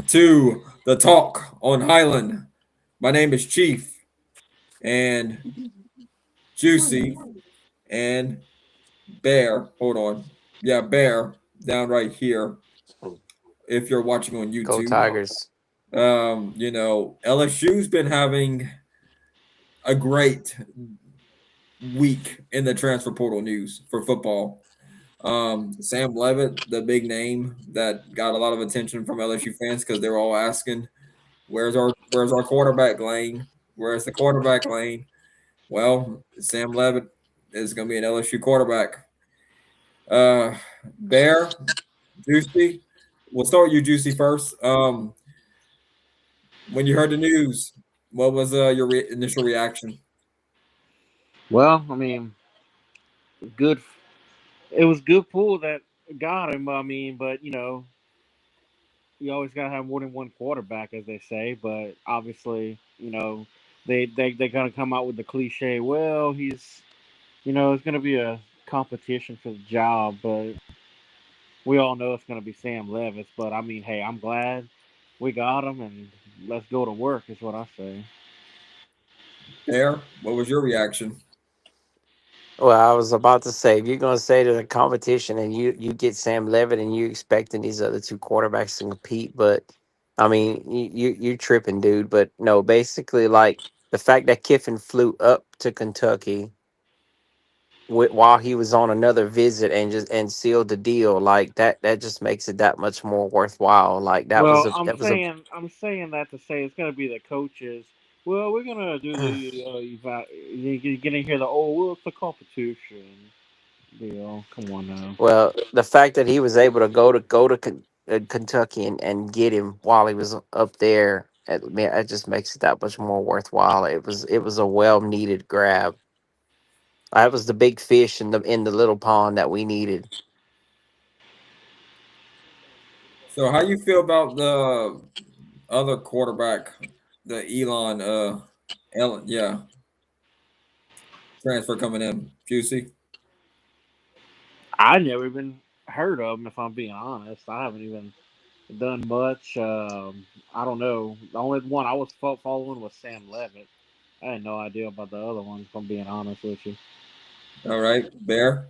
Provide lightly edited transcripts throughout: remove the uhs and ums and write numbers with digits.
to the Talk on Highland. My name is Chief and Juicy and Bear. Hold on. Yeah, Bear down right here if you're watching on Go YouTube. Tigers. LSU's been having a great week in the transfer portal news for football. Sam Levitt, the big name that got a lot of attention from LSU fans because they're all asking, "Where's our quarterback lane? Where's the quarterback lane?" Well, Sam Levitt is going to be an LSU quarterback. Uh, Bear, Juicy, we'll start with you, Juicy, first. When you heard the news, what was your initial reaction? Well, I mean, good. It was good pull that got him. I mean, but you always gotta have more than one quarterback, as they say. But obviously, they gonna come out with the cliche. Well, it's gonna be a competition for the job, but we all know it's gonna be Sam Levis. But I mean, hey, I'm glad we got him, and let's go to work. Is what I say. Bear, what was your reaction? Well, I was about to say, if you're gonna say to the competition and you get Sam Levitt and you expecting these other two quarterbacks to compete, but I mean you're tripping, dude. But no, basically like the fact that Kiffin flew up to Kentucky while he was on another visit and just and sealed the deal like that just makes it that much more worthwhile. Like that was Well, a that was a I'm saying that to say it's going to be the coaches. Well, we're going to do the you're going to hear the well, it's the competition deal. Come on now. well, the fact that he was able to go to Kentucky and get him while he was up there, it just makes it that much more worthwhile. It was a well needed grab. That was the big fish in the little pond that we needed. So, how you feel about the other quarterback, the Elon, Ellen, yeah, transfer coming in, Juicy? I never even heard of him. If I'm being honest, I haven't even done much. I don't know. The only one I was following was Sam Levitt. I had no idea about the other one. If I'm being honest with you. All right, Bear.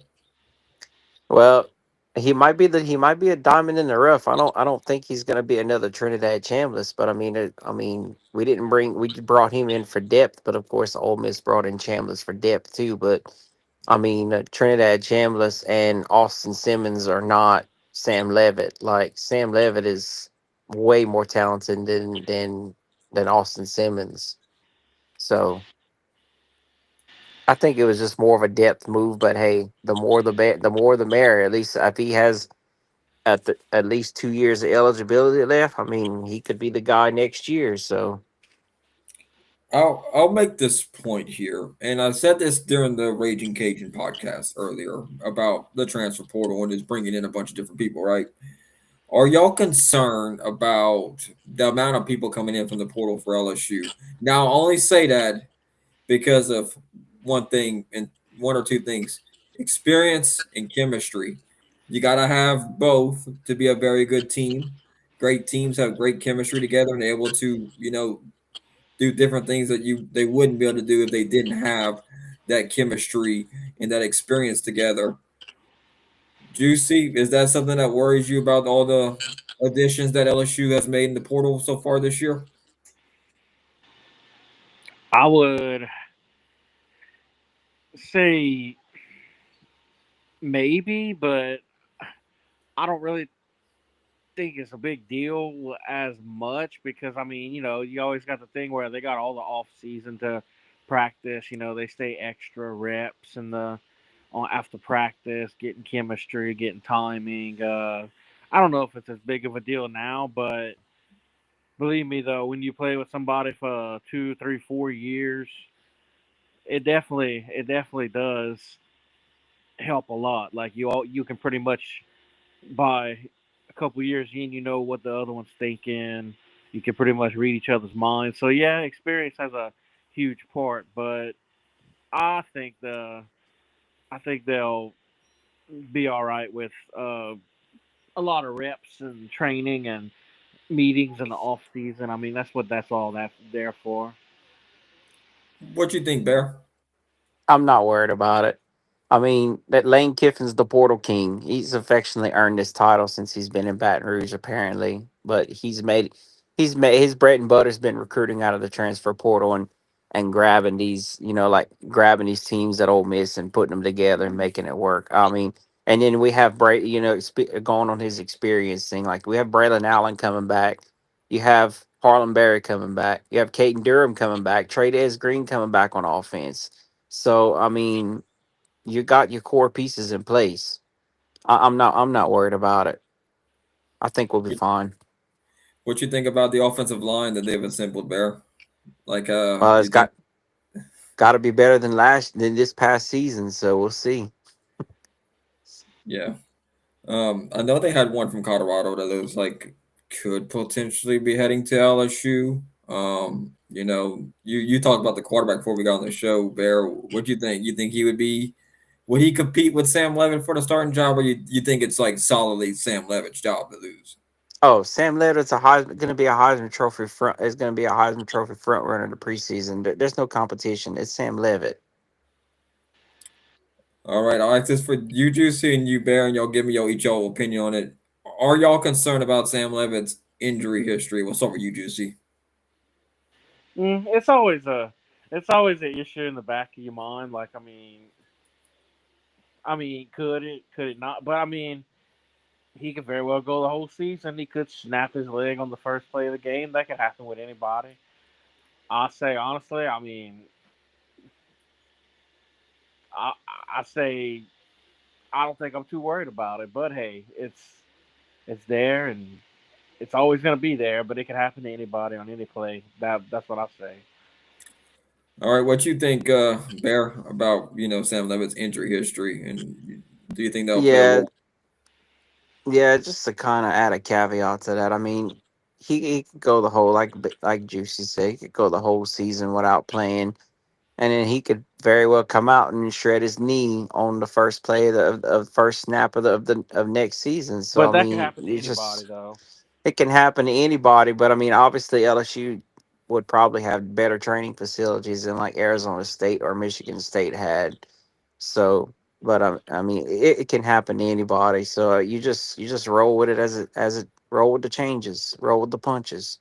Well, he might be a diamond in the rough. I don't think he's gonna be another Trinidad Chambliss, but I mean we brought him in for depth, but of course Ole Miss brought in Chambliss for depth too. But I mean Trinidad Chambliss and Austin Simmons are not Sam Levitt. Like Sam Levitt is way more talented than Austin Simmons. So I think it was just more of a depth move. But hey, the more the merrier. At least if he has at least 2 years of eligibility left. I mean, he could be the guy next year. So I'll make this point here, and I said this during the Raging Cajun podcast earlier about the transfer portal and is bringing in a bunch of different people, right? Are y'all concerned about the amount of people coming in from the portal for LSU? Now, I only say that because of one thing and one or two things: experience and chemistry. You got to have both to be a very good team. Great teams have great chemistry together and they're able to, do different things that they wouldn't be able to do if they didn't have that chemistry and that experience together. Juicy, is that something that worries you about all the additions that LSU has made in the portal so far this year? I would say maybe, but I don't really think it's a big deal as much because I mean, you always got the thing where they got all the off season to practice. They stay extra reps and the on after practice, getting chemistry, getting timing. I don't know if it's as big of a deal now, but believe me though, when you play with somebody for 2, 3, 4 years, it definitely does help a lot. Like you can pretty much by a couple years in, you know what the other one's thinking. You can pretty much read each other's minds. So yeah, experience has a huge part, but I think I think they'll be all right with a lot of reps and training and meetings in the off season. I mean, that's all that's there for. What you think, Bear? I'm not worried about it. I mean, that Lane Kiffin's the Portal King. He's affectionately earned this title since he's been in Baton Rouge, apparently. But he's made his bread and butter's been recruiting out of the transfer portal and grabbing these, like grabbing these teams at Ole Miss and putting them together and making it work. I mean, and then we have going on his experience thing. Like we have Braylon Allen coming back. You have Harlem Berry coming back. You have Caden Durham coming back. Trey Green coming back on offense. So I mean, you got your core pieces in place. I'm not worried about it. I think we'll be fine. What you think about the offensive line that they've assembled, Bear? Like, It's you think? got to be better than this past season. So we'll see. Yeah. I know they had one from Colorado that looks like could potentially be heading to LSU. You talked about the quarterback before we got on the show, Bear. What do you think? You think he would be? Would he compete with Sam Levitt for the starting job, or you think it's like solidly Sam Levitt's job to lose? Oh, Sam Leonard's a Heisman going to be a Heisman Trophy front. Is going to be a Heisman Trophy front runner in the preseason. There's no competition. It's Sam Levitt. All right, I'll ask this for you, Juicy, and you, Bear, and y'all give me y'all opinion on it. Are y'all concerned about Sam Levitt's injury history? We'll start with you, Juicy. It's always an issue in the back of your mind. Like, could it not? But I mean, he could very well go the whole season. He could snap his leg on the first play of the game. That could happen with anybody. I say honestly, I I say I don't think I'm too worried about it. But hey, it's there and it's always going to be there. But it can happen to anybody on any play. That's what I say. All right, what you think, Bear, about Sam Levitt's injury history, and do you think that'll play a Yeah, role? yeah. Just to kind of add a caveat to that, I mean, he could go the whole like Juicy said, he could go the whole season without playing, and then he could very well come out and shred his knee on the first play of first snap of next season. So But I that can mean, happen to anybody, though. it can happen to anybody. But I mean, obviously LSU would probably have better training facilities than like Arizona State or Michigan State had. So, but I mean, it can happen to anybody. So you just roll with it as it roll with the changes, roll with the punches.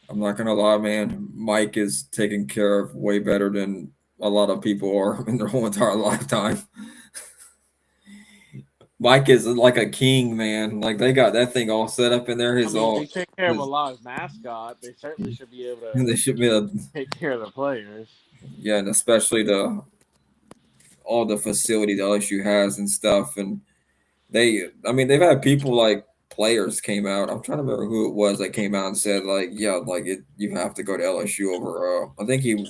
I'm not gonna lie, man. Mike is taken care of way better than a lot of people are in their whole entire lifetime. Mike is like a king, man. Like they got that thing all set up in there. I His mean, they all take care of a his lot of mascot. They certainly should be able to they should be a, take care of the players. yeah, and especially the all the facilities LSU has and stuff. And I mean, they've had people like players came out. I'm trying to remember who it was that came out and said like, yeah, like you have to go to LSU over. I think he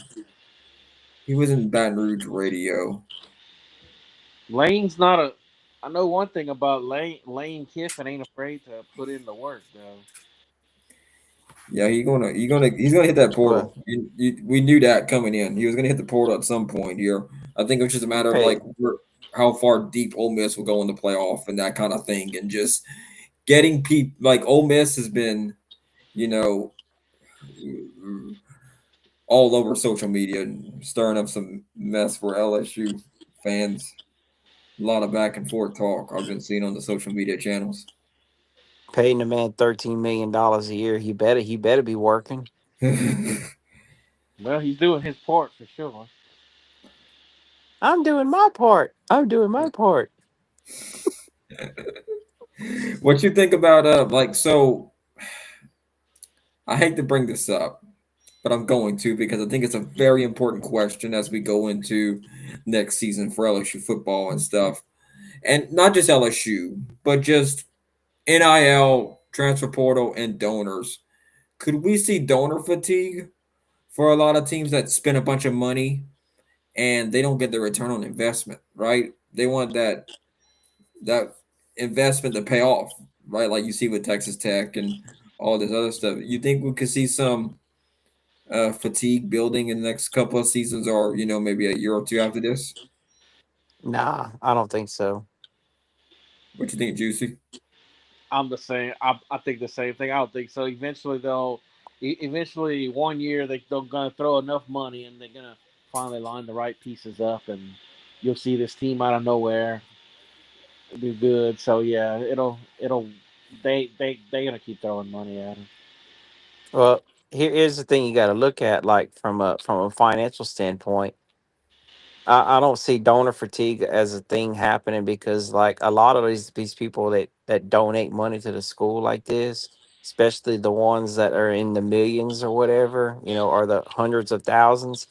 was in Baton Rouge radio. Lane's not a. I know one thing about Lane. Lane Kiffin ain't afraid to put in the work, though. Yeah, he's gonna hit that But portal. We knew that coming in. He was gonna hit the portal at some point here. I think it was just a matter of hey, like how far deep Ole Miss will go in the playoff and that kind of thing, and just getting people like Ole Miss has been, you know, all over social media and stirring up some mess for LSU fans. A lot of back and forth talk I've been seeing on the social media channels. paying the man $13 million a year, he better be working. Well, he's doing his part for sure. I'm doing my part. I'm doing my part. What you think about like so I hate to bring this up, but I'm going to because I think it's a very important question as we go into next season for LSU football and stuff. And not just LSU, but just NIL, transfer portal, and donors. Could we see donor fatigue for a lot of teams that spend a bunch of money and they don't get the return on investment, right? They want that investment to pay off, right? Like you see with Texas Tech and all this other stuff. You think we could see some fatigue building in the next couple of seasons, or maybe a year or two after this? Nah, I don't think so. What you think, Juicy? I'm the same. I think the same thing. I don't think so. Eventually one year they're gonna throw enough money and they're gonna finally line the right pieces up, and you'll see this team out of nowhere do good. So yeah, it'll they gonna keep throwing money at him. Well, here's the thing you got to look at, like from a financial standpoint. I don't see donor fatigue as a thing happening because like a lot of these people that donate money to the school like this, especially the ones that are in the millions or whatever, or the hundreds of thousands.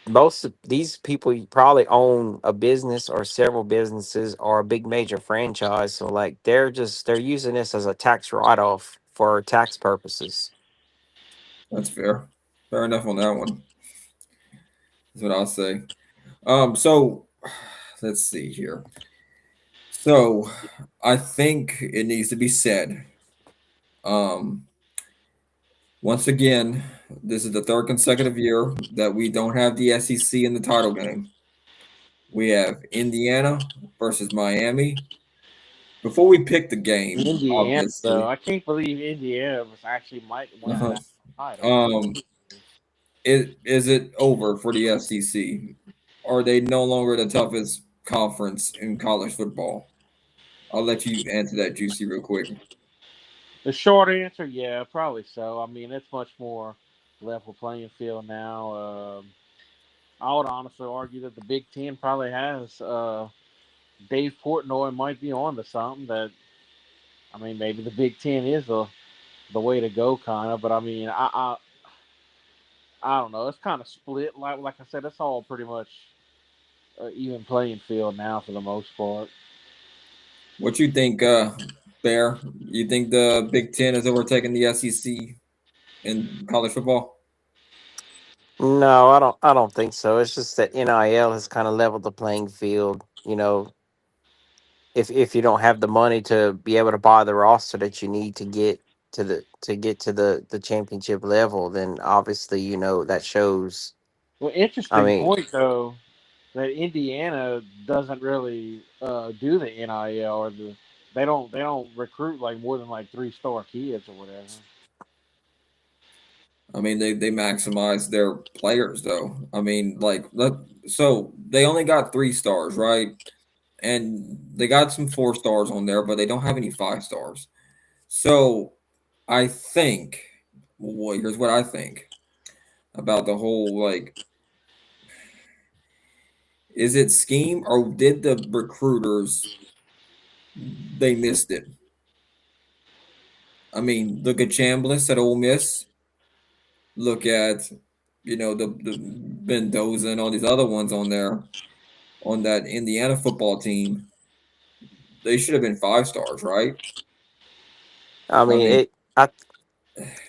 Most of these people probably own a business or several businesses or a big major franchise. So like they're using this as a tax write off for tax purposes. That's fair. Fair enough on that one. That's what I'll say. So let's see here. So I think it needs to be said. Um, Once again, this is the third consecutive year that we don't have the SEC in the title game. We have Indiana versus Miami. Before we pick the game, Indiana though, obviously, I can't believe Indiana was actually might win a uh-huh. national title. um, is it over for the SEC? Are they no longer the toughest conference in college football? I'll let you answer that, Juicy, real quick. The short answer, yeah, probably so. I mean, it's much more level playing field now. I would honestly argue that the Big Ten probably has Dave Portnoy might be on to something that. I mean, maybe the Big Ten is the way to go, kind of. But I mean, I don't know. It's kind of split. Like I said, it's all pretty much even playing field now for the most part. What you think, Bear? You think the Big Ten is overtaking the SEC in college football? No, I don't think so. It's just that NIL has kind of leveled the playing field. If you don't have the money to be able to buy the roster that you need to get to the championship level, then obviously that shows. Well, I interesting mean, point though that Indiana doesn't really do the NIL or they don't recruit like more than like 3-star kids or whatever. I mean, they maximize their players though. I mean, so they only got 3 stars, right? And they got some 4 stars on there, but they don't have any 5 stars. So I think, well, here's what I think about the whole is it scheme or did the recruiters they missed it? I mean, look at Chambliss at Ole Miss. Look at the Mendoza and all these other ones on there on that Indiana football team. They should have been 5 stars, right? I I mean mean,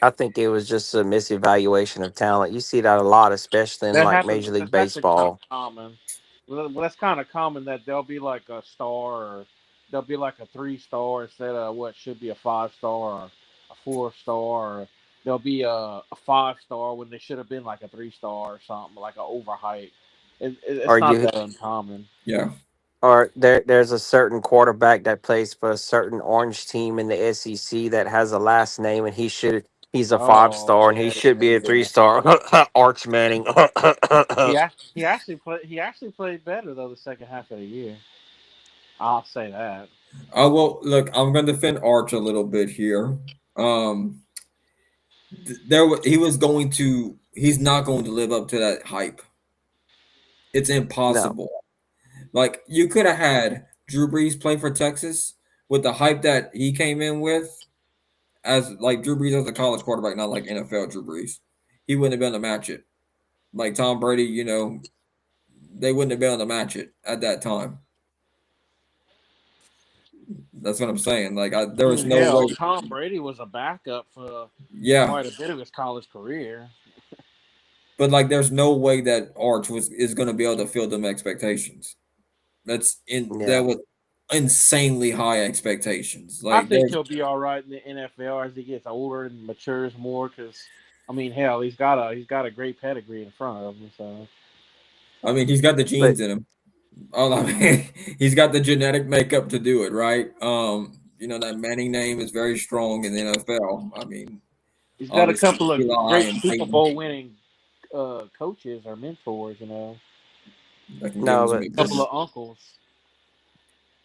I think it was just a misevaluation of talent. You see that a lot, especially in That like happens. Major League That's actually kind Baseball. of common. Well, that's kind of common that there'll be like a star or there'll be like a 3-star instead of what should be a 5-star or a 4-star. Or there'll be a 5-star when they should have been like a 3-star or something, like an overhype. Or It's not you that uncommon. yeah. or there's a certain quarterback that plays for a certain orange team in the SEC that has a last name, and he's a five Oh star and he yeah, should yeah, be a yeah. 3 star. Arch Manning. He actually played better though the second half of the year. I'll say that. Well, look, I'm going to defend Arch a little bit here. Um, he was going to. He's not going to live up to that hype. It's No, impossible. Like you could have had Drew Brees play for Texas with the hype that he came in with, as like Drew Brees as a college quarterback, not like NFL Drew Brees. He wouldn't have been able to match it. Like Tom Brady, they wouldn't have been able to match it at that time. That's what I'm saying. There was no Hell, way. Tom Brady was a backup for Yeah, quite a bit of his college career. but there's no way that Arch is going to be able to fill them expectations. That yeah. was insanely high expectations. I Like think there's, he'll be all right in the NFL as he gets older and matures more. Because I mean, hell, he's got a great pedigree in front of him. So I mean, he's got the But genes in him. Oh, I mean, he's got the genetic makeup to do it, right? that Manning name is very strong in the NFL. I mean, He's got a obviously couple of Eli great and Super Peyton Bowl winning coaches or mentors. that can give No, him some but A couple advice. of uncles.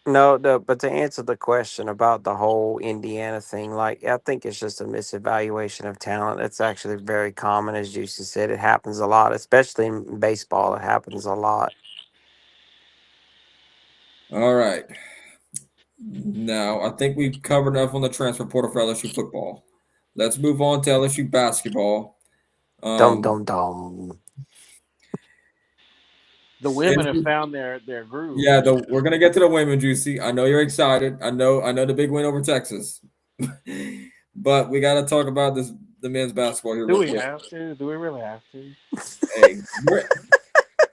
no, but to answer the question about the whole Indiana thing, like I think it's just a misevaluation of talent. It's actually very common, as Juicy said. It happens a lot, especially in baseball. It happens a lot. All right. Now, I think we've covered enough on the transfer portal for LSU football. Let's move on to LSU basketball. Dum Um, dum dum. The women have NC found their groove. Yeah, we're gonna get to the women, Juicy. I know you're excited. I know the big win over Texas, but we got to talk about the men's basketball here Do real we quick. have to? Do we really have to? Hey,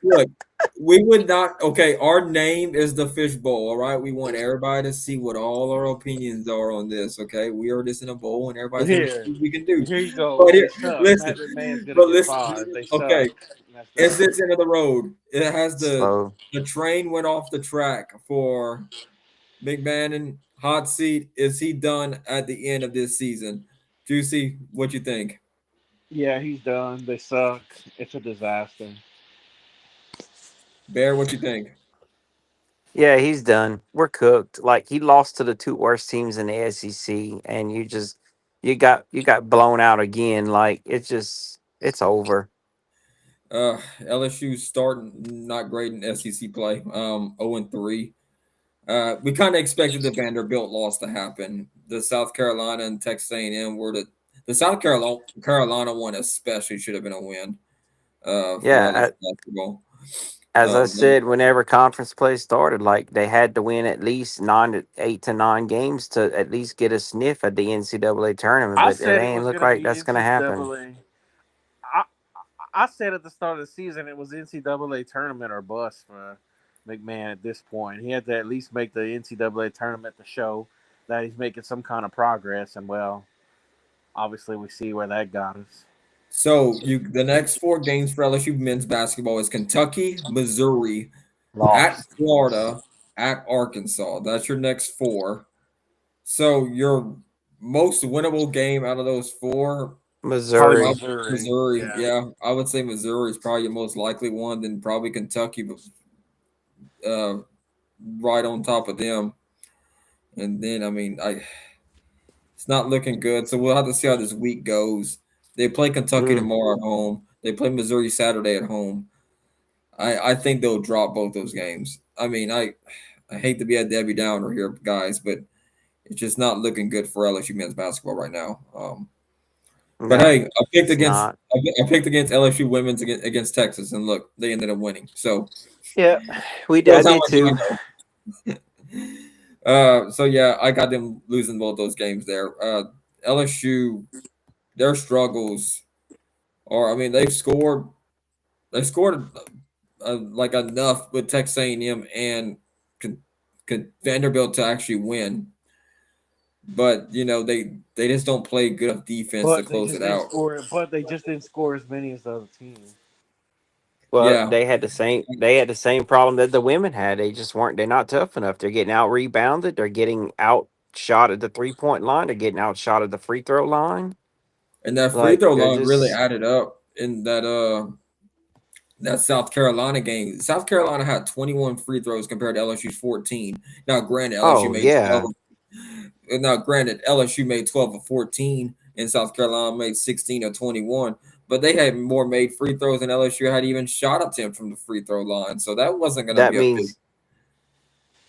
look, we would not. Okay, our name is the fishbowl. All right, we want everybody to see what all our opinions are on this. Okay, we are just in a bowl, and everybody's gonna see Here, what we can do. here you go. But They here, suck. listen, Matt McMahon's gonna but get listen. fired. They Okay, suck. That's it's that. this end of the road. It has Slow. the train went off the track for McMahon. Hot seat. Is he done at the end of this season? Juicy, what you think? Yeah, he's done. They suck. It's a disaster. Bear, what you think? Yeah, he's done. We're cooked. Like he lost to the two worst teams in the SEC, and you got blown out again. Like it's over. LSU starting not great in SEC play. 0-3. We kind of expected the Vanderbilt loss to happen. The South Carolina and Texas A&M were the South Carolina one especially should have been a win for Yeah, LSU basketball. as I But said, whenever conference play started, like they had to win at least 8 to 9 games to at least get a sniff at the NCAA tournament. I But it said it ain't was look gonna like be that's gonna happen. NCAA. I I said at the start of the season it was NCAA tournament or bust for McMahon at this point. He had to at least make the NCAA tournament to show that he's making some kind of progress. And well, obviously we see where that got us. so the next four games for LSU men's basketball is Kentucky, Missouri, at Lost. Florida, at Arkansas. That's your next four. So your most winnable game out of those four, Probably Missouri, Missouri. Missouri. Yeah. Yeah, I would say Missouri is probably your most likely one. Then probably Kentucky, but right on top of them. And then I mean, it's not looking good. So we'll have to see how this week goes. They play Kentucky mm, tomorrow at home. They play Missouri Saturday at home. I think they'll drop both those games. I mean, I hate to be a Debbie Downer here, guys, but it's just not looking good for LSU men's basketball right now. But no, hey, it's not. I picked against LSU women's against Texas, and look, they ended up winning. So Yeah, I shows how did much I too. know. So yeah, I got them losing both those games there. LSU, their struggles are, I mean, they scored like enough with Texas A&M and Con- Vanderbilt to actually win, but they just don't play good enough defense to But they close just it didn't out. score. But they just didn't score as many as the other team. Well, Yeah, they had the same problem that the women had. They just weren't. They're not tough enough. They're getting out rebounded. They're getting outshot at the 3 point line. They're getting outshot at the free throw line. and that free Like throw they're line really just added up in that South Carolina game. South Carolina had 21 free throws compared to LSU's 14. Now, granted, LSU oh made 12. yeah. Now, granted, LSU made 12 of 14, and South Carolina made 16 of 21. But they had more made free throws than LSU had even shot attempt from the free throw line. So that wasn't going to That be a big, means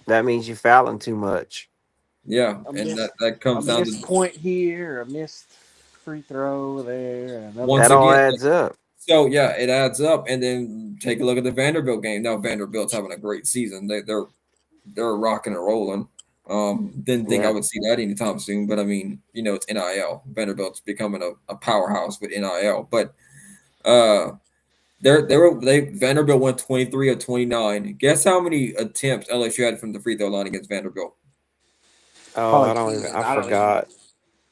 that means you fouling too much. yeah. A And missed, that a comes down missed to point here, a missed free throw there, another once That all again. miss. adds up. So yeah, it adds up. And then take a look at the Vanderbilt game. Now Vanderbilt's having a great season. They're rocking and rolling. Didn't think I Yeah. would see that anytime soon, but I mean, it's NIL. Vanderbilt's becoming a powerhouse with NIL. But uh, they Vanderbilt went 23 of 29. Guess how many attempts LSU had from the free throw line against Vanderbilt? Oh, Probably I don't even. ten. I forgot.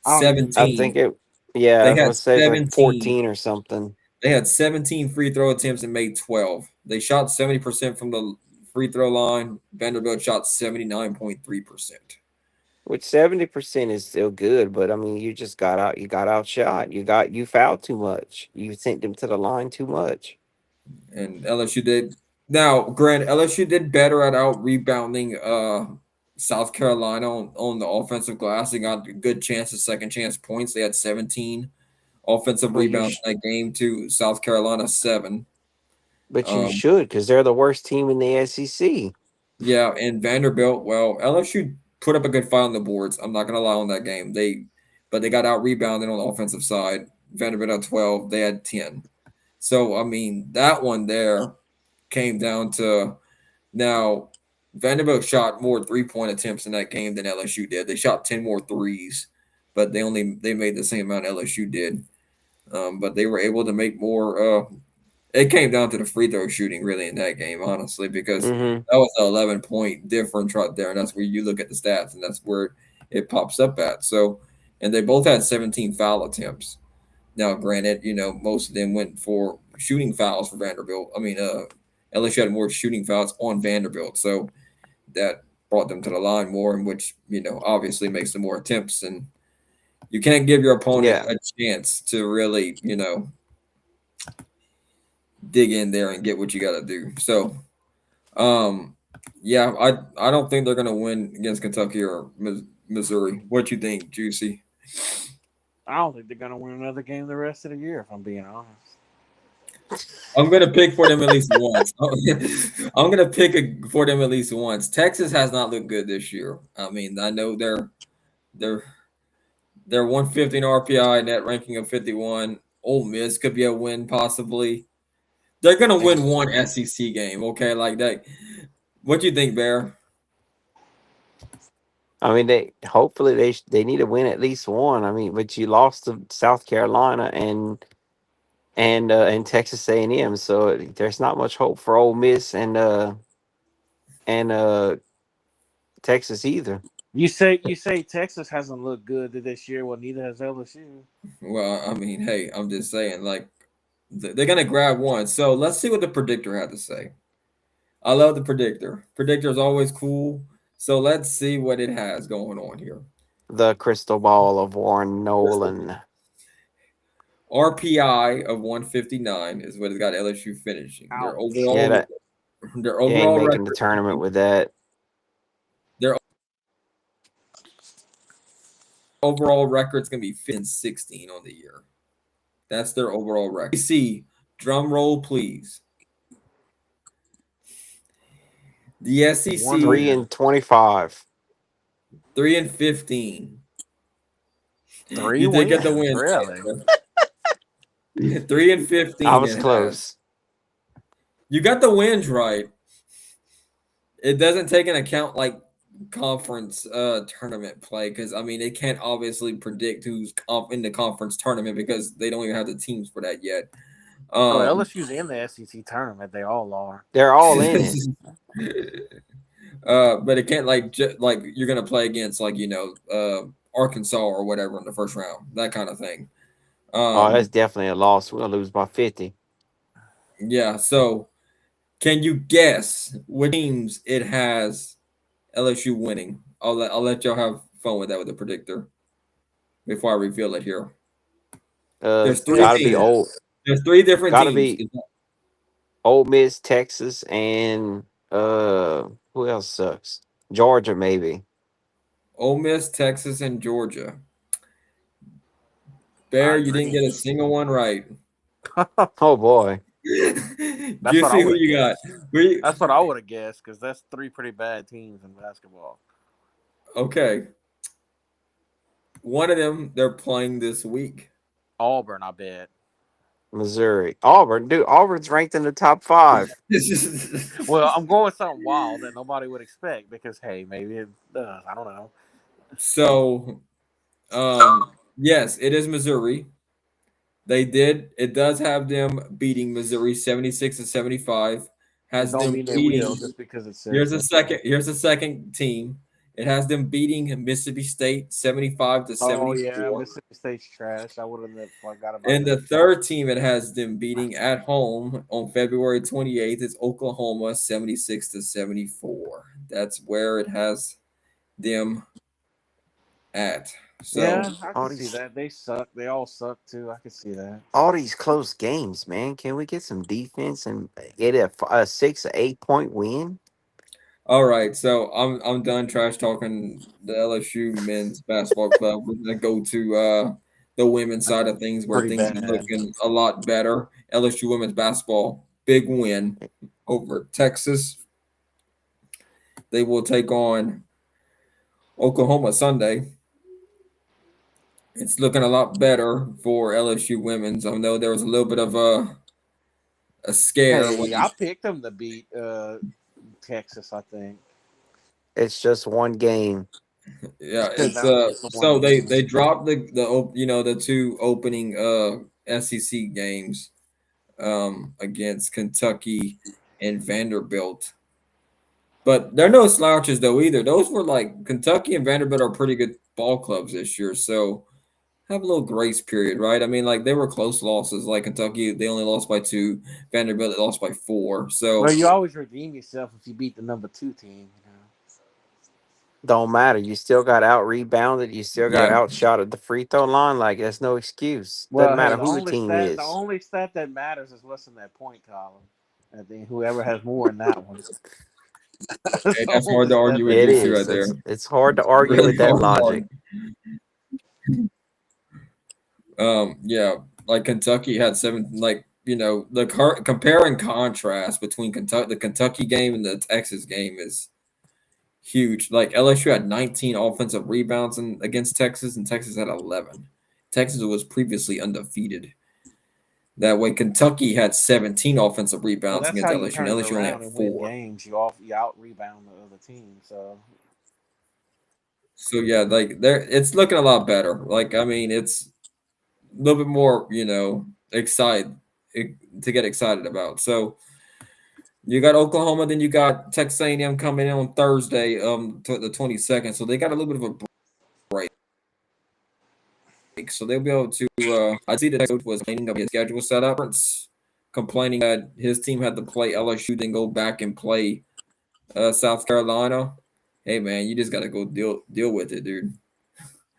I don't even. I 17. think it. Yeah, I They was had gonna say it's like 17. 14 or something. They had 17 free throw attempts and made 12. They shot 70% from the free throw line. Vanderbilt shot 79.3%. which 70% is still good, but I mean, you got outshot. You fouled too much. You sent them to the line too much. And LSU did. Now, granted, LSU did better at out rebounding South Carolina on the offensive glass. They got a good chance of second chance points. They had 17 offensive But you, rebounds sh- in that game to South Carolina 7. but you Um, should, because they're the worst team in the SEC. yeah, and Vanderbilt. Well, LSU put up a good fight on the boards. I'm not gonna lie on that game. But they got out rebounded on the offensive side. Vanderbilt had 12. They had 10. So I mean that one there came down to now. Vanderbilt shot more 3-point attempts in that game than LSU did. They shot 10 more threes, but they made the same amount LSU did. But they were able to make more. It came down to the free throw shooting really in that game, honestly, because Mm-hmm. that was an 11-point difference right there, and that's where you look at the stats, and that's where it pops up at. So, and they both had 17 foul attempts. Now, granted, most of them went for shooting fouls for Vanderbilt. I mean, LSU had more shooting fouls on Vanderbilt, so that brought them to the line more, in which obviously makes them more attempts, and you can't give your opponent Yeah. a chance to really dig in there and get what you got to do. So, um, yeah, I don't think they're gonna win against Kentucky or Missouri. What you think, Juicy? I don't think they're gonna win another game the rest of the year. If I'm being honest. I'm gonna pick for them at least once. I'm gonna pick for them at least once. Texas has not looked good this year. I mean, I know they're they're 150 in RPI, net ranking of 51. Ole Miss could be a win possibly. They're gonna They, win one SEC game, okay? Like that. What do you think, Bear? I mean, they hopefully they need to win at least one. I mean, but you lost to South Carolina and Texas A&M, so there's not much hope for Ole Miss and Texas either. You say Texas hasn't looked good this year. Well, neither has LSU. Well, I mean, hey, I'm just saying, like, they're gonna grab one. So let's see what the predictor had to say. I love the predictor. Predictor is always cool. So let's see what it has going on here. The crystal ball of Warren Nolan. RPI of 159 is what it's got LSU finishing. Their Ouch. Yeah, overall that their you ain't overall making the record tournament with that. their overall record's gonna be 15-16 on the year. That's their overall record. See, drum roll please. The One SEC Three win. and 25. 3-15. Three You did get the wins, wins really? right. 3 and I 15 was it has. close. You got the wins right. It doesn't take into account like conference tournament play because I mean they can't obviously predict who's in the conference tournament because they don't even have the teams for that yet. Oh, Um, LSU's in the SEC tournament. They all are. They're all in it. but it can't like you're gonna play against like Arkansas or whatever in the first round, that kind of thing. Oh, that's Um, definitely a loss. We're gonna lose by 50. yeah. So can you guess what teams it has LSU winning? I'll let y'all have fun with that with the predictor before I reveal it here. There's three Gotta be teams. Texas. old. There's three different Gotta teams. be Ole Miss, Texas, and who else sucks? Georgia, maybe. Ole Miss, Texas, and Georgia. I Bear, you didn't agree. get a single one right. Oh boy. That's what I Juicy, who would have you got? guessed. Who you, That's what I would have guessed because that's three pretty bad teams in basketball. okay. One of them they're playing this week. Auburn, I bet. Missouri. Auburn. Dude, Auburn's ranked in the top 5. Well, I'm going with something wild that nobody would expect because hey, maybe it does. I don't know. So, yes, it is Missouri. It does have them beating Missouri 76 to 75. It Has don't them mean they will beating just because it says Here's a so. second. Here's a second team. It has them beating Mississippi State 75 to Oh yeah, 74. Mississippi State's trash. I would have forgot about And them. the third team it has them beating at home on February 28th is Oklahoma 76 to 74. That's where it has them at. So Yeah, I All can see these that. They suck. They all suck too. I can see that. all these close games, man. Can we get some defense and get a 6 or 8 point win? all right, so I'm done trash talking the LSU men's basketball club. We're gonna go to the women's side of things where Pretty things are bad. looking a lot better. LSU women's basketball, big win over Texas. They will take on Oklahoma Sunday. It's looking a lot better for LSU women's. I know there was a little bit of a scare when Hey, I picked them to beat Texas. I think. It's just one game. yeah, it's That was just the one so they game. they dropped the two opening SEC games against Kentucky and Vanderbilt. But they're no slouches though either. Those were like Kentucky and Vanderbilt are pretty good ball clubs this year, so have a little grace period, right? I mean, like they were close losses. Like Kentucky, they only lost by 2. Vanderbilt, they lost by 4. Well, So you always redeem yourself if you beat the number 2 team. Don't matter. You still got out rebounded. You still got yeah, outshot at the free throw line. Like that's no excuse. Doesn't Well, hey, matter who the team the is. only stat that matters is what's in that point column. I think whoever has more in that one. That's hey, the that's hard only to stat argue with that It DC is. right matters. there. It's hard to argue Really with that hard to logic. argue. Yeah, like Kentucky had 7. Like the compare and contrast between the Kentucky game and the Texas game is huge. Like LSU had 19 offensive rebounds against Texas, and Texas had 11. Texas was previously undefeated. That way, Kentucky had 17 offensive Well, rebounds that's against how you LSU, and turn it LSU only around had and win 4. games. You out rebound the other team. So So yeah, like it's looking a lot better. Like I mean, it's a little bit more, excited to get excited about. So you got Oklahoma, then you got Texas A&M coming in on Thursday, the 22nd. So they got a little bit of a break. So they'll be able to. I see the Texas coach was complaining of his schedule setup, complaining that his team had to play LSU, then go back and play South Carolina. Hey man, you just got to go deal with it, dude.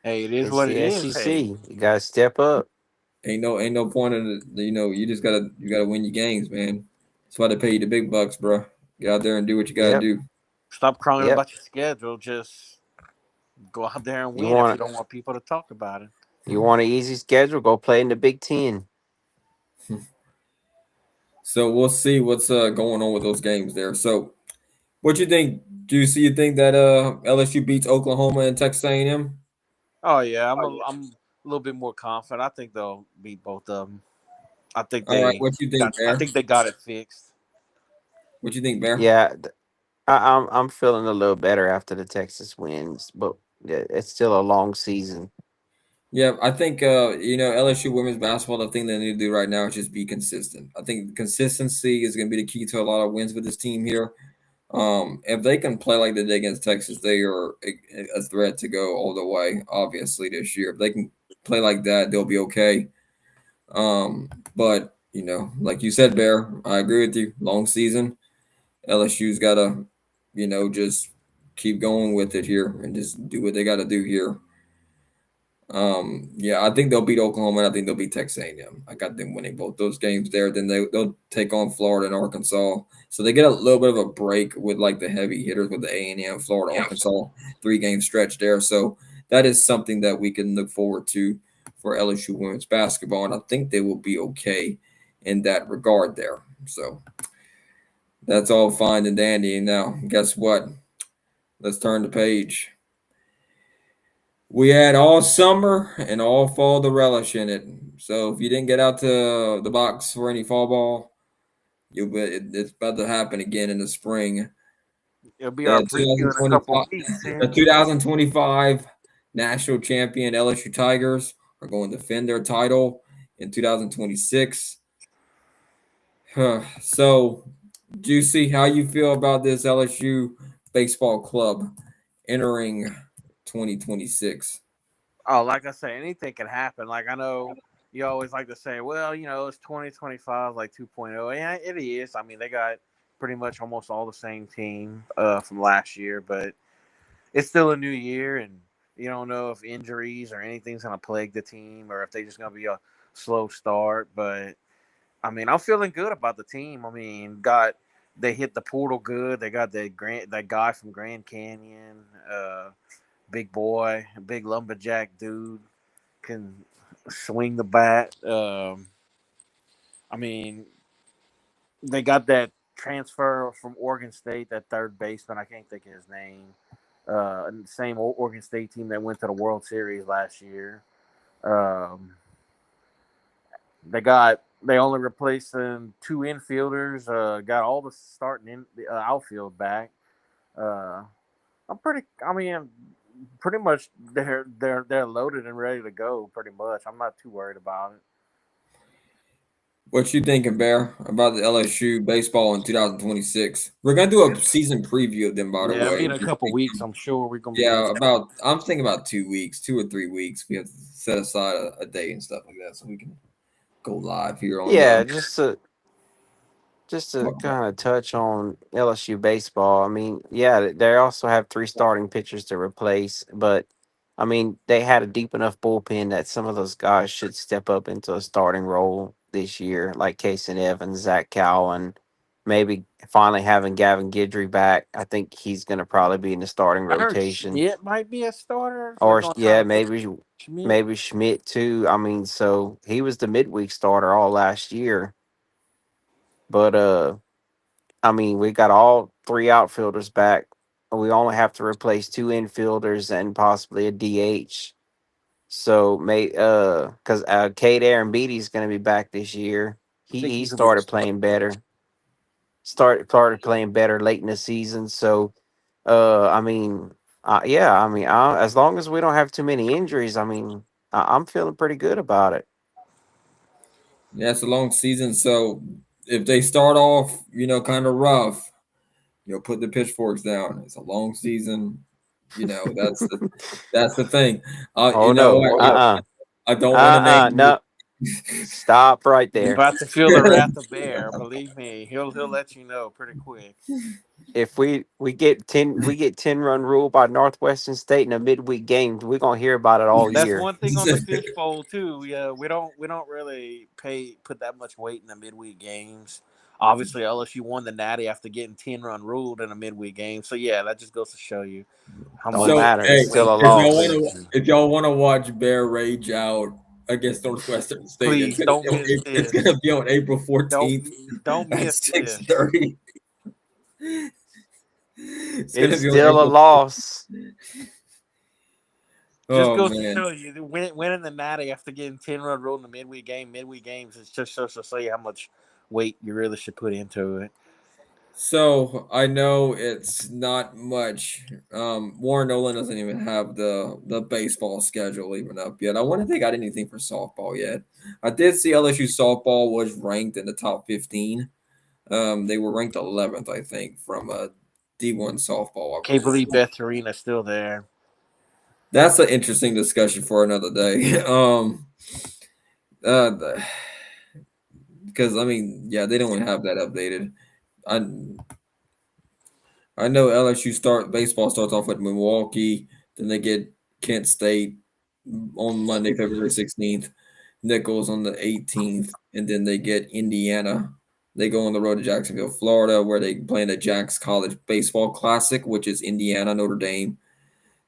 hey, it is It's what it the is. Hey, SEC. You gotta step up. Ain't no point in it. You just gotta win your games, man. That's why they pay you the big bucks, bro. Get out there and do what you gotta Yep. do. stop crying Yep. about your schedule. Just go out there and You win if you want don't want people to talk about it. you want an easy schedule? Go play in the Big Ten. So we'll see what's going on with those games there. So what you think? You think that LSU beats Oklahoma and Texas A&M? Oh yeah, I'm a little bit more confident. I think they'll beat both of them. All right, what you think, I Bear? think they got it fixed. What you think, Bear? Yeah, I'm feeling a little better after the Texas wins, but yeah, it's still a long season. Yeah, I think LSU women's basketball. The thing they need to do right now is just be consistent. I think consistency is going to be the key to a lot of wins with this team here. If they can play like they did against Texas, they are a threat to go all the way. Obviously, this year, if they can play like that, they'll be okay. But like you said, Bear, I agree with you. Long season, LSU's got to, just keep going with it here and just do what they got to do here. Yeah, I think they'll beat Oklahoma, and I think they'll beat Texas A&M. I got them winning both those games there. Then they'll take on Florida and Arkansas, so they get a little bit of a break with like the heavy hitters with the A&M, Florida, Arkansas 3-game stretch there. So that is something that we can look forward to for LSU women's basketball, and I think they will be okay in that regard there. So that's all fine and dandy. Now, guess what? Let's turn the page. We had all summer and all fall to relish in it. So if you didn't get out to the box for any fall ball, it's about to happen again in the spring. It'll be our The preview in a couple 2025, of weeks. the Here. 2025 national champion LSU Tigers are going to defend their title in 2026. So, Juicy, how you feel about this LSU baseball club entering 2026? Oh, like I say, anything can happen. Like I know you always like to say, well, it's 2025, like 2.0. Yeah, it is. I mean, they got pretty much almost all the same team from last year, but it's still a new year, and You don't know if injuries or anything's going to plague the team or if they're just going to be a slow start. But I mean, I'm feeling good about the team. I mean, they hit the portal good. They got that guy from Grand Canyon, big boy, big lumberjack dude, can swing the bat. I mean, they got that transfer from Oregon State, that third baseman. I can't think of his name. Same Oregon State team that went to the World Series last year. Um, they only replacing two infielders. Got all the starting the outfield back. Uh, I mean, pretty much they're loaded and ready to go. Pretty much, I'm not too worried about it. What you thinking, Bear, about the LSU baseball in 2026? We're gonna do a season preview of them, by the Yeah, way. in a couple weeks, I'm sure we're gonna be able Yeah, to. about I'm thinking about 2 weeks, 2 or 3 weeks. We have to set aside a day and stuff like that, so we can go live here on Yeah, just to talk about. kind of touch on LSU baseball. I mean, yeah, they also have three starting pitchers to replace, but I mean, they had a deep enough bullpen that some of those guys should step up into a starting role this year, like Casey Evans, Zach Cowan, maybe finally having Gavin Guidry back. I think he's going to probably be in the starting I heard rotation, Schmidt might be a starter. They're or gonna try yeah, to push maybe Schmidt. maybe Schmidt too. I mean, so he was the midweek starter all last year, but I mean, we got all three outfielders back. We only have to replace two infielders and possibly a DH. So because Cade Aaron Beatty's going to be back this year. I He think he he's gonna be a started starter. playing better. Started playing better late in the season. So, I mean, yeah, I mean, as long as we don't have too many injuries, I mean, I'm feeling pretty good about it. Yeah, it's a long season, so if they start off, kind of rough, put the pitchforks down. It's a long season. That's the thing. Oh no, I don't want to name. no, stop right You're there. about to feel the wrath of Bear. Believe me, he'll let you know pretty quick. If we get 10 run rule by Northwestern State in a midweek game, we're gonna hear about it all That's year. one thing on the fishbowl too. Yeah, we don't really put that much weight in the midweek games. Obviously, LSU won the Natty after getting 10-run ruled in a midweek game. So yeah, that just goes to show you how Don't much So, matter. It's hey, still weight a if people y'all put want loss. to, into. if y'all want to watch Bear rage out against Northwestern State, Please don't miss it's this. gonna be on April Don't 14th don't at miss six this. thirty. It's It's gonna be on still a April. loss. Just Oh goes to man. show you winning the Natty after getting 10-run ruled in the midweek game. Midweek games, it's just shows to say how much weight you really should put into it. So I know it's not much. Warren Nolan doesn't even have the baseball schedule even up yet. I wonder if they got anything for softball yet. I did see LSU softball was ranked in the top 15. They were ranked 11th, I think, from a D1 softball, I Can't believe. believe Beth Arena's still there. That's an interesting discussion for another day. Uh, because I mean, yeah, they don't have that updated. I I know LSU baseball starts off with Milwaukee, then they get Kent State on Monday, February 16th, Nichols on the 18th, and then they get Indiana. They go on the road to Jacksonville, Florida, where they play in the Jacks College Baseball Classic, which is Indiana, Notre Dame.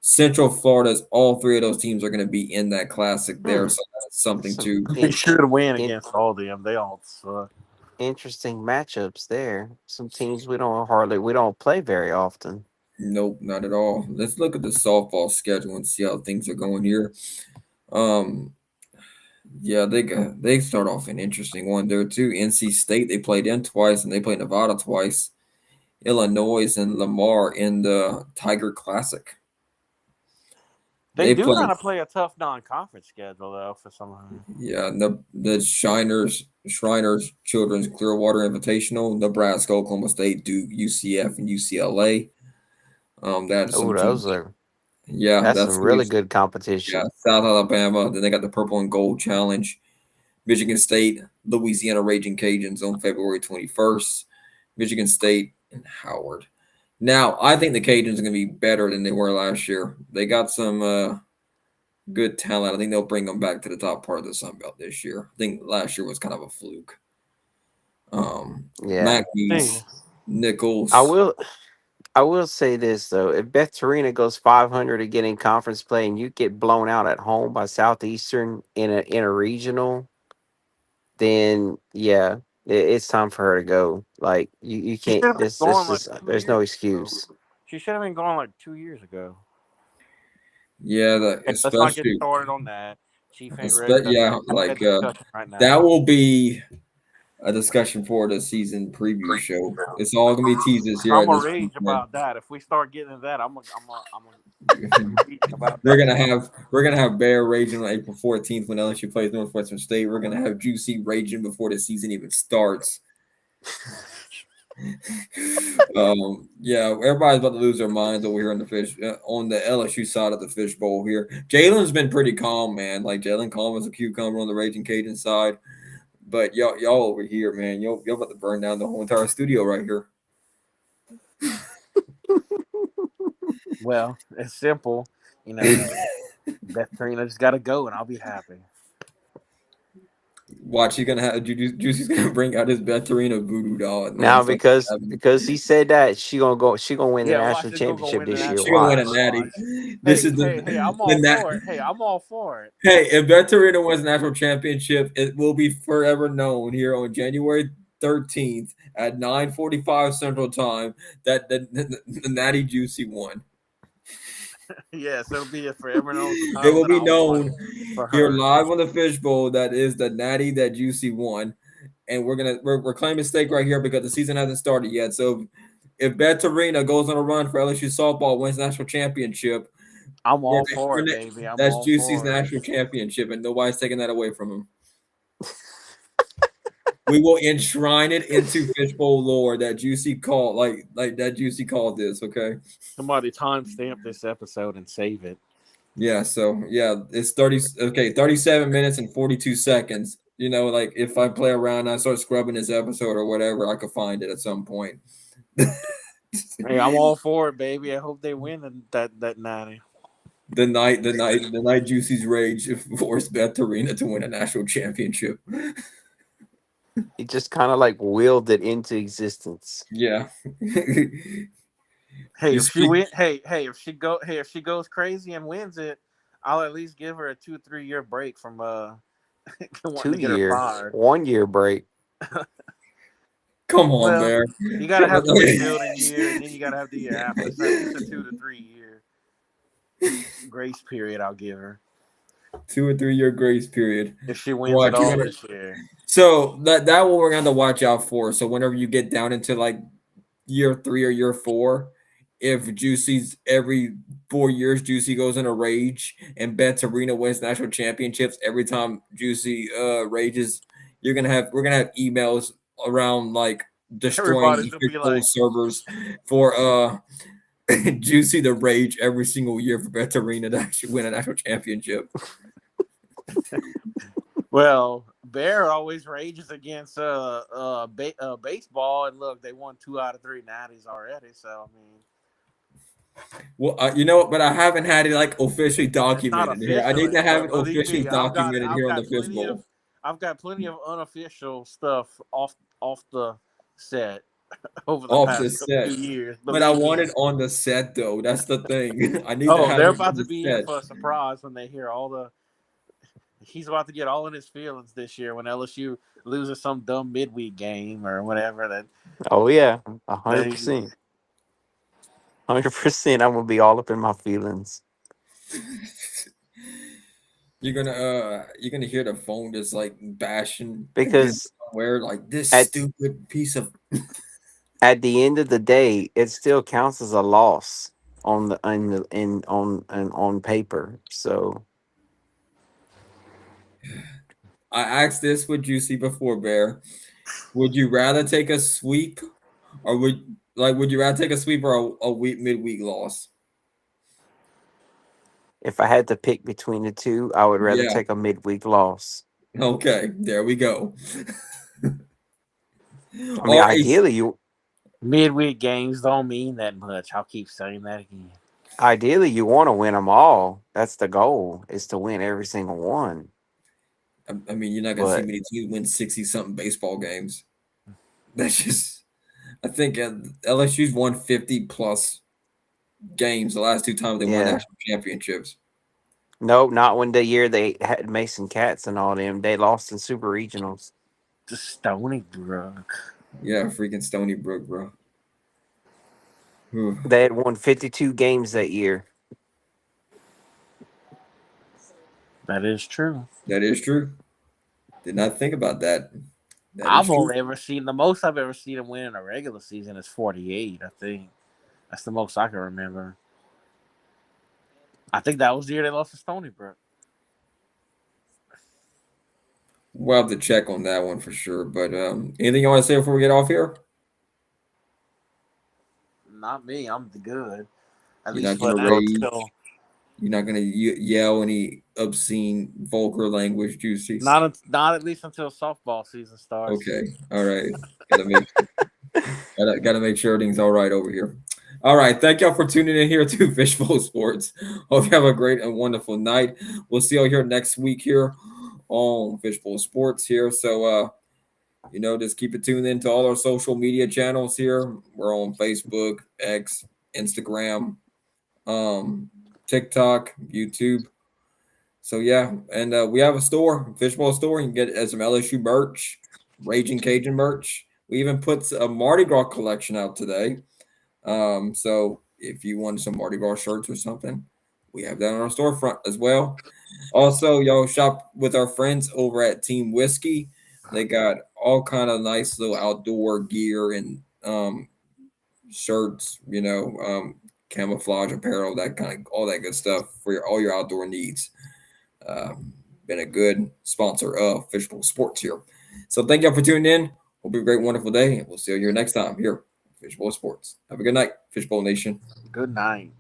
Central Florida's all three of those teams are going to be in that classic there, Hmm. so that's something Some to. They should win in, against all them. They all suck. interesting matchups there. Some teams we don't play very often. Nope, not at all. Let's look at the softball schedule and see how things are going here. Um, Yeah, they start off an interesting one there too. NC State, they played them twice, and they played Nevada twice. Illinois and Lamar in the Tiger Classic. They They do play, kind of play a tough non-conference schedule though for some reason. yeah, the Shriners Children's Clearwater Invitational, Nebraska, Oklahoma State, Duke, UCF, and UCLA. That's Oh, some teams. Yeah, that's some that's really teams. good Yeah, competition. South Alabama. Then they got the Purple and Gold Challenge. Michigan State, Louisiana Raging Cajuns on February 21st. Michigan State and Howard. Now, I think the Cajuns are going to be better than they were last year. They got some good talent. I think they'll bring them back to the top part of the Sun Belt this year. I think last year was kind of a fluke. Yeah. Hey, Mackey's, I Nichols. will I will say this though. If Beth Tarina goes 500 again in conference play and you get blown out at home by Southeastern in a regional, then yeah, it's time for her to go. Like you she should can't have been this gone like is 2 there's no years ago. excuse. She should have been gone like 2 years ago. Yeah, Hey, let's not get started on that. Chief ain't ready to yeah, have like that discussion right that now. will be a discussion for the season preview show. It's all gonna be teasers here I'm at gonna this rage point. about that. If we start getting into that, I'm gonna be raging about We're that. gonna have Bear raging on April 14th when LSU plays Northwestern State. We're gonna have Juicy raging before the season even starts. Yeah, everybody's about to lose their minds over here on the fish on the LSU side of the fishbowl here. Jalen's been pretty calm, man. Like Jalen calm as a cucumber on the Raging Cajun side, but y'all over here, man, y'all about to burn down the whole entire studio right here. Well, it's simple. You know, Beth Trina just got to go, and I'll be happy. Watch, he's gonna have Juicy's gonna bring out his Betarina voodoo doll at Now 9:47. because he said that she gonna win the Yeah, watch national this. Gonna championship win the this year. She national gonna win a title. Watch. natty. Watch. This Hey, is hey, hey! I'm the all nat. for it. Hey, I'm all for it. Hey, if Betarina wins national championship, it will be forever known here on January 13th at 9:45 Central Time that the Natty Juicy won. Yes, it'll be a forever known It title will that be I won known for here her. live on the Fishbowl that is the Natty that Juicy won, and we're claiming stake right here because the season hasn't started yet. So if Betarina goes on a run for LSU softball, wins national championship, I'm we're, all for we're, it, baby. I'm that's all Juicy's for it. national championship, and nobody's taking that away from him. We will enshrine it into fishbowl lore that Juicy called, like that Juicy called this. Okay, Somebody timestamp this episode and save it. yeah. So yeah, it's 30. Okay, 37 minutes and 42 seconds. You know, like if I play around, and I start scrubbing this episode or whatever, I could find it at some point. Hey, I'm all for it, baby. I hope they win that 90. The night Juicy's rage forced Beth Arena to win a national championship. He just kind of like willed it into existence. Yeah. Hey, You if she speak. win, if she goes crazy and wins it, I'll at least give her a 2-3 year break from wanting to get her 2 year, fired. 1 year break. Come on, Well, Bear. you got to have the rebuild a year, and then you got to have the year after. So at least a 2 to 3 year grace period. I'll give her 2 or 3 year grace period. if she wins it Watch, you're all gonna. this year. So that what we're gonna watch out for. So whenever you get down into like year 3 or year 4, if Juicy's every 4 years Juicy goes in a rage and bets Arena wins national championships every time Juicy rages, we're gonna have emails around like destroying Everybody's the gonna be fishbowl like, servers for Juicy the rage every single year for Bet Arena to actually win a national championship. well, Bear always rages against baseball, and look, they won 2 out of 3 natties already. So I mean, Well, you know what? But I haven't had it like officially it's not documented here. I need official, to have but it believe officially me, I've got documented I've here on the got plenty of fishbowl. I've got plenty of unofficial stuff off the set over the Off past the set. 2 years. But I Believe want me. it on the set though. That's the thing. I need to Oh, have they're it about on to the be in set. for a surprise when they hear all the. He's about to get all in his feelings this year when LSU loses some dumb midweek game or whatever that Oh yeah, they 100%, 100%. I'm gonna be all up in my feelings You're gonna hear the phone just like bashing against because somewhere like this at stupid piece of. at the end of the day, it still counts as a loss on paper. So I asked this with Juicy before, Bear. Would you rather take a sweep, or would you rather take a sweep or a week midweek loss? if I had to pick between the two, I would rather Yeah. take a midweek loss. Okay. There we go. I mean, Or a ideally, you. Midweek games don't mean that much. I'll keep saying that again. Ideally, you want to win them all. That's the goal, is to win every single one. I mean, you're not gonna see But many teams win 60 something baseball games. That's just. I think LSU's won 50 plus games the last two times they won yeah, national championships. nope, not when the year they had Mason Katz and all them. They lost in super regionals. The Stony Brook. Yeah, freaking Stony Brook, bro. Whew. They had won 52 games that year. That is true. That is true. Did not think about that. That is I've true. only ever seen the most I've ever seen him win in a regular season is 48. I think that's the most I can remember. I think that was the year they lost to Stony Brook. We'll have to check on that one for sure. But anything you want to say before we get off here? Not me. I'm the good. At You're least not for gonna now. rage. Until You're not gonna yell any obscene, vulgar language, Juicy. not at least until softball season starts. Okay, all right. Gotta make gotta make sure everything's all right over here. All right, thank y'all for tuning in here to Fishbowl Sports. Hope you have a great and wonderful night. We'll see y'all here next week here on Fishbowl Sports here. So just keep it tuned into all our social media channels here. We're on Facebook, X, Instagram, um, TikTok, YouTube. So yeah, and we have a store, Fishbowl store. You can get some LSU merch, Raging Cajun merch. We even put a Mardi Gras collection out today. So if you want some Mardi Gras shirts or something, we have that on our storefront as well. Also, y'all shop with our friends over at Team Whiskey. They got all kind of nice little outdoor gear and shirts, camouflage apparel, that kind of all that good stuff for all your outdoor needs. Been a good sponsor of Fishbowl Sports here. So thank y'all for tuning in. Hope you have a great, wonderful day, and we'll see you here next time here, Fishbowl Sports. Have a good night, Fishbowl Nation. Good night.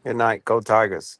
Good night. Go Tigers.